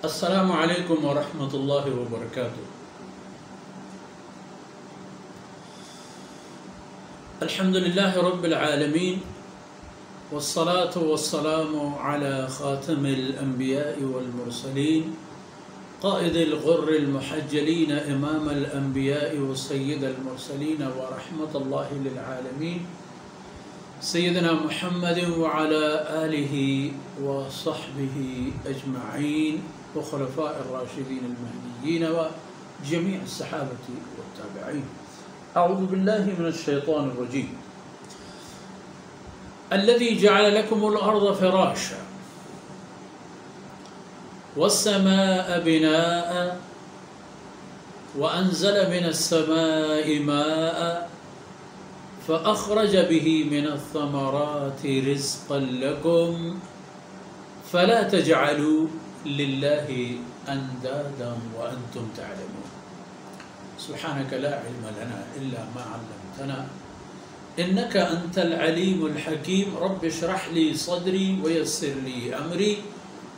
السلام علیکم ورحمۃ اللہ وبرکاتہ۔ الحمد للہ رب العالمین والصلاة والسلام على خاتم الانبیاء والمرسلین قائد الغر المحجلین امام الانبیاء وسید المرسلین ورحمۃ اللہ للعالمین سیدنا محمد وعلى آلہ وصحبہ اجمعین وخلفاء الراشدین المہدیین وجميع الصحابة والتابعین۔ اعوذ باللہ من الشیطان الرجیم۔ الذي جعل لكم الأرض فراشا والسماء بناء وأنزل من السماء ماء فأخرج به من الثمرات رزقا لكم فلا تجعلوا لله أندادا وأنتم تعلمون سبحانك لا علم لنا إلا ما علمتنا إنك أنت العليم الحكيم رب اشرح لي صدري ويسر لي أمري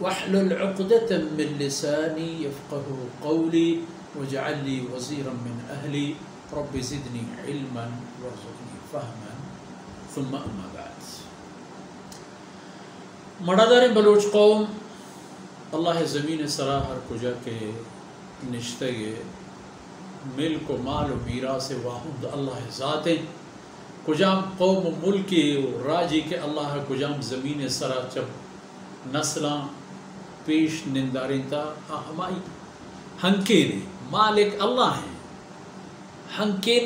واحلل عقدة من لساني يفقه قولي واجعل لي وزيرا من أهلي رب زدني علما وارزقني فهما ثم أما بعد۔ مردار بلوچ قوم اللہ زمین سرا ہر کجا کے نشتے ملک و مال و میراث واحد اللہ ذاتیں کجام قوم ملکی و راجی کے اللہ کجام زمین سرا چب نسلاں پیش ننداریں تا ہمائی ہنکین مالک اللہ ہیں ہنکین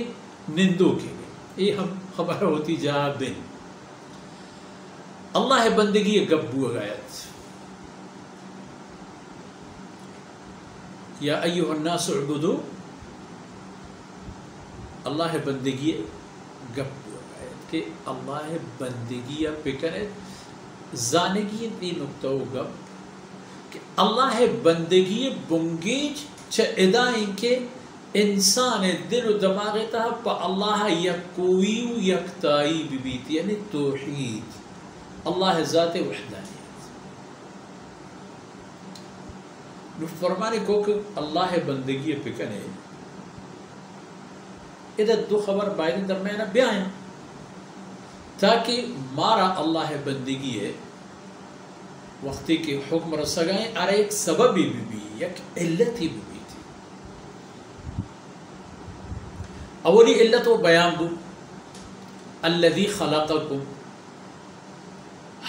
نندو کے گئے یہ ہم خبر ہوتی جا دن اللہ بندگی گبو غایت یا ایوہ الناس عبدو اللہ بندگی گبو غایت کہ اللہ بندگی پکرے زانگی تی نکتو گب کہ اللہ بندگی بنگیج چھ ادائیں کے انسان دل و دماغ تا پا اللہ یک کوئی و یک تائی بیتی یعنی توحید اللہ ذات وحدانیت فرمانے کو کہ اللہ بندگی پکنے ادھر دو خبر باہر درمیانہ بیائیں تاکہ مارا اللہ بندگی ہے وقتی کے حکم رسگائیں اور ایک سبب بھی یک علت ہی بھی تھی۔ اولی علت و بیان دو الذی خلقکم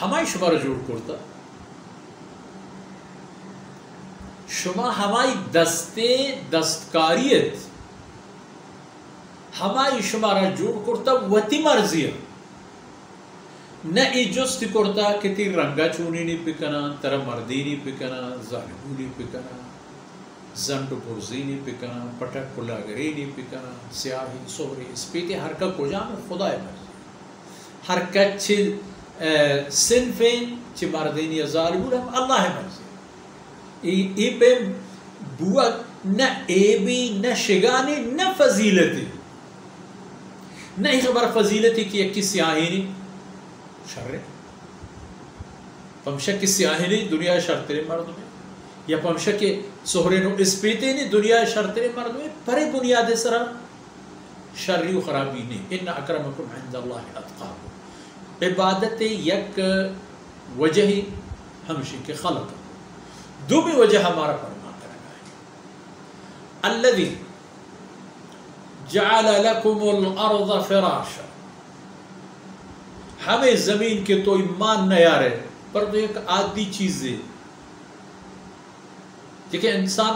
ہمائی شما رجوع کرتا شما ہمائی دستکاریت ہمائی شما رجوع کرتا وتی مرضیہ نہ ای جستی کرتا کہ تی رنگا چونی نہیں پکنا ترہ مردی نہیں پکنا ظالمو نہیں پکنا زنڈ پرزی نہیں پکنا پٹک پلاگری نہیں پکنا سیاہی سوری اسپیتی حرکت کو جانا خدا مرضی حرکت چھ صنفین چھ مردین یا ظالمون ہم اللہ مرضی ای پہ بوا نہ عیبی نہ شگانی نہ فضیلتی نہ ہی خبر فضیلتی کی ایک کی سیاہی نہیں شر پمشہ کی سیاہی نہیں دنیا شرطر مرد میں یا پمشہ کے سہرین و اسپیتے نہیں دنیا شرطر مرد میں پرے بنیاد سرا شرری و خرابی نہیں ان اکرمکم عند اللہ اتقاکم عبادت یک وجہ ہمشی کے خلق دو بھی وجہ ہمارا فرمان کرنا ہے الذی جعل لکم الارض فراشا ہمیں زمین کے تو ایمان نہ یارے پر تو ایک عادی چیز ہے کہ انسان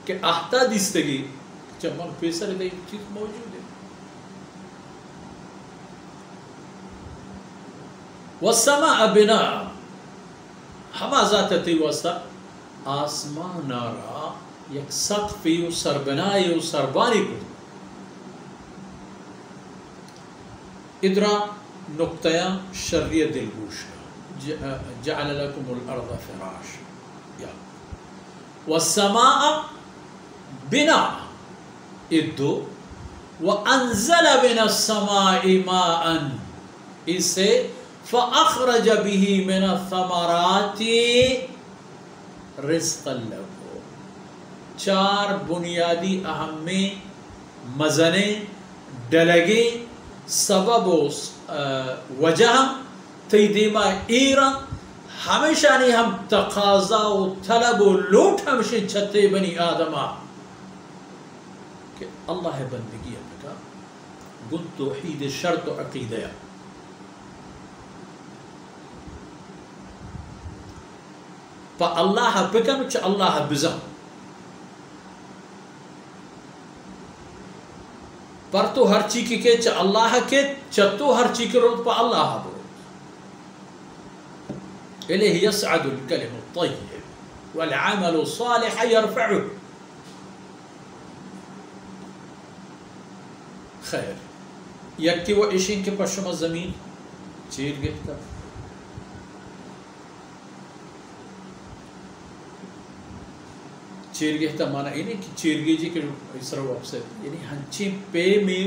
کے احتا دیستگی جب من پیسر دے چیز موجود ہے والسماء بناء ہما ذات تی واسطہ آسمان را یک سقفی و سربنائی و سربانی کو ادرا نقطیاں شریع دلگوش جعل لکم الارض فراش والسماء بناء ادو وانزل من السماء ماء اسے فأخرج به من الثمرات رزقا لکو. چار بنیادی اہم میں مزنے ڈلگے سبب و وجہ تی دیما ایرا ہمیشہ نہیں ہم تقاضا و طلب و لوٹ ہمشہ چھتے بنی آدمہ کہ اللہ بندگی اپکا گن توحید شرط و عقیدہ پا اللہ بکن چا اللہ بزم پر تو ہر چی کے چا اللہ کے چتو ہر چی کے رود پا اللہ برود الیہ یسعد الکلم الطیب والعمل الصالح یرفعه. خیر یکی و اشین کے پشم زمین چیر گئتا چیر گئتا مانا اینی کہ چیر گئی جی کہ اس طرح واپس ہے یعنی ہنچی پے میں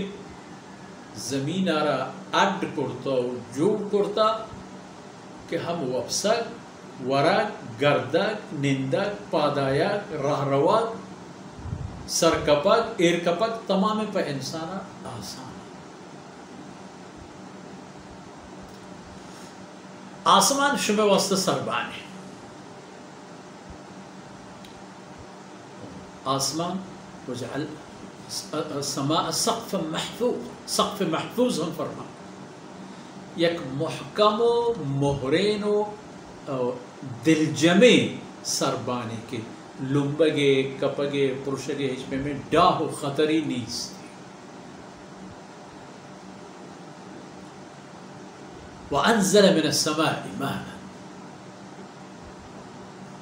زمین آرہ اڈ کرتا و جو کرتا کہ ہم واپسک ورک گردک نندک پادایک راہ رواک سرکپک ایرکپک تمام پہ انسانا آسان. آسمان شبہ واسطہ سربانے آسمان وجعل السماء سقف محفوظ سقف محفوظ ہم فرما یک محکم و مہرین و دل جمع سربانے کے لنبگے کپگے پرشگے ہچ میں ڈاہ و خطری نیست وَأَنزَلَ مِنَ السَّمَاءِ مَاءً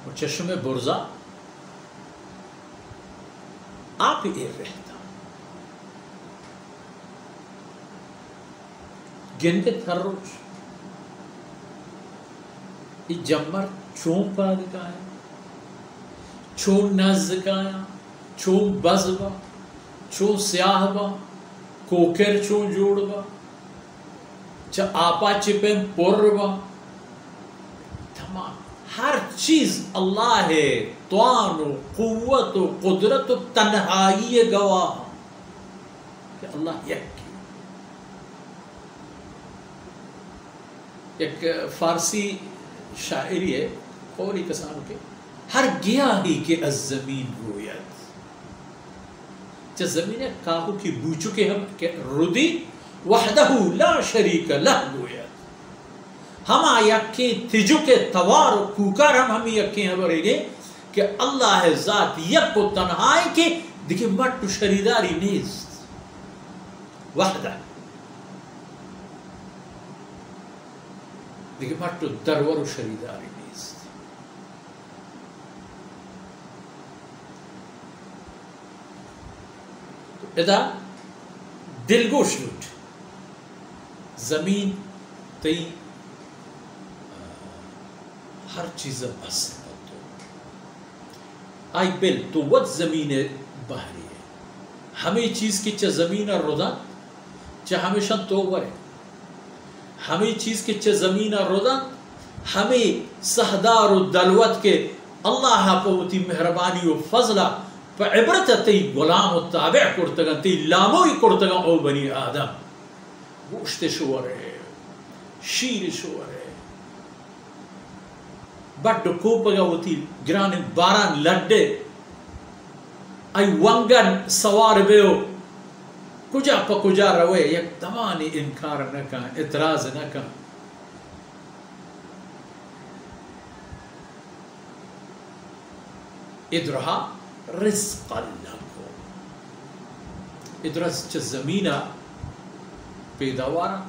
و چشم برزا آپ ایر رہتا گندے تھروش یہ جمر چون پادکایا چون نزدکایا چون بزبا چون سیاہ با کوکر چون جوڑ با چا آپا چپیں پر با تمام ہر چیز اللہ ہے توان و قوت و قدرت و تنہائی گواہ کہ اللہ یک ایک فارسی شاعری ہے قولی کسانو کے ہر گیاہی کے از زمین رویت چا زمین کاہو کی بوچو کے ہم ردی وحدہ لا شریک لہ رویت ہم یکی تجو کے توار و کوکر ہم یکی ہیں برے گے کہ اللہ ذات یک و تنہائی کے دیکھیں مٹو شریداری نیست وحدہ دیکھیں مٹو درور و شریداری نیست. ادا دلگوش لوٹ زمین تی ہر چیز بس تو آئی بل تو ود زمین بحری ہے ہمیں چیز کی چا زمین ردا چا ہمیشہ توبر ہے ہمیں چیز کی چا زمین ردا ہمیں سہدار و دلوت کے اللہ پوتی مہربانی و فضلہ پا عبرت تی غلام و تابع کرتگا تی لاموی کرتگا او بنی آدم گوشت شور ہے شیر شور ہے بٹ کوپگا ہوتی گران باران لڈے ای ونگن سوار بیو کجا پا کجا روے یک دمانی انکار نکا اعتراض نکا ادرہا رزق لکو ادرس چا زمینہ پیداوارا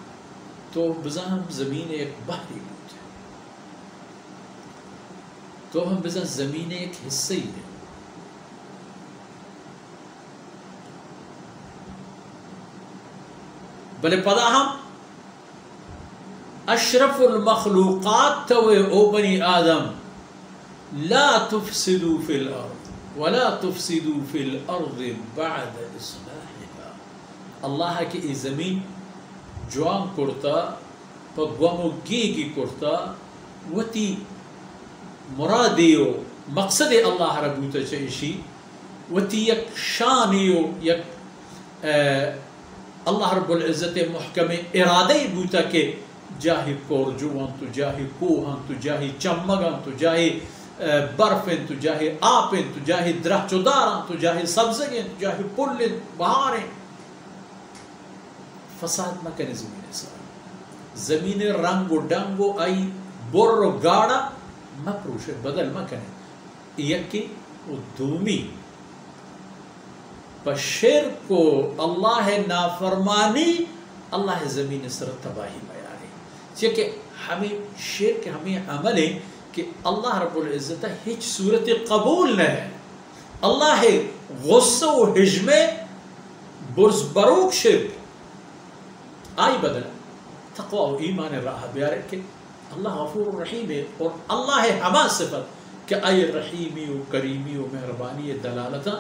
تو بزاہم زمین ایک بحری بود تو ہم بزاہم زمین ایک حصہ ہی ہے بلے پدا ہم اشرف المخلوقات توے او بنی آدم لا تفسدوا في الارض ولا تفسدوا في الارض بعد اصلاحها اللہ کی ای زمین جوان کرتا پا گوامو گیگی کرتا وتی مرادیو مقصد اللہ ربوتا چیشی وتی یک شانی و یک اللہ رب العزت محکم ارادی بوتا کہ جاہی کورجوان تو جاہی کوہان تو جاہی چمگان تو جاہی برفن تو جاہی آپن تو جاہی درخت چوداران تو جاہی سبزگیں تو جاہی پلن بہاریں فساد مکن زمین سر زمین رنگ و ڈنگ و آئی بر و گاڑا مپروش بدل مکن یکی و دومی بشرک و اللہ نافرمانی اللہ زمین سر تباہی بیاری چیکہ ہمیں شرک ہمیں عمل ہے کہ اللہ رب العزت ہیچ صورت قبول نہ ہے اللہ غصہ و حجمے برز بروک شرک آئی بدل تقوی و ایمان راہ بیارے کہ اللہ غفور رحیم ہے اور اللہ ہما صفت کہ آئی رحیمی و کریمی و مہربانی دلالتا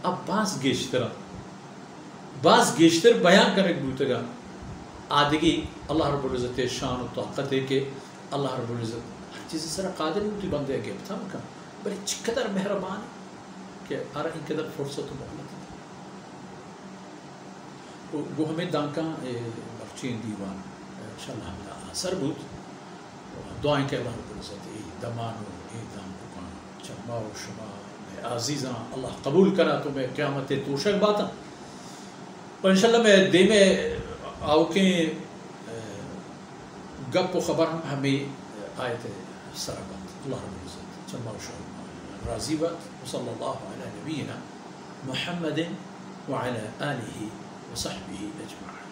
اب بعض گیشتر بیان کرنے بوتگا آدھگی اللہ رب العزت شان و طاقت ہے کہ اللہ رب العزت ہر چیز سر قادر ہوتی بندے گئے تھا مکہ بلے چقدر مہربان ہے کہ آرہ ان قدر فرصت و محلت ہے وہ ہمیں دانکا بخچین دیوان انشاءاللہ ہمیں اثر بود دعائیں کہ اللہ رب العزت دمانو دام بکان چما و شما عزیزاں اللہ قبول کرا تو میں قیامت توشک باتا اور انشاءاللہ میں دے میں آوکیں گپ و خبر ہمیں آیت سرابت اللہ رب العزت چما و شما راضی بات صلی اللہ علیہ نبینا محمد وعلى آلہ وصحبہ اجمعین.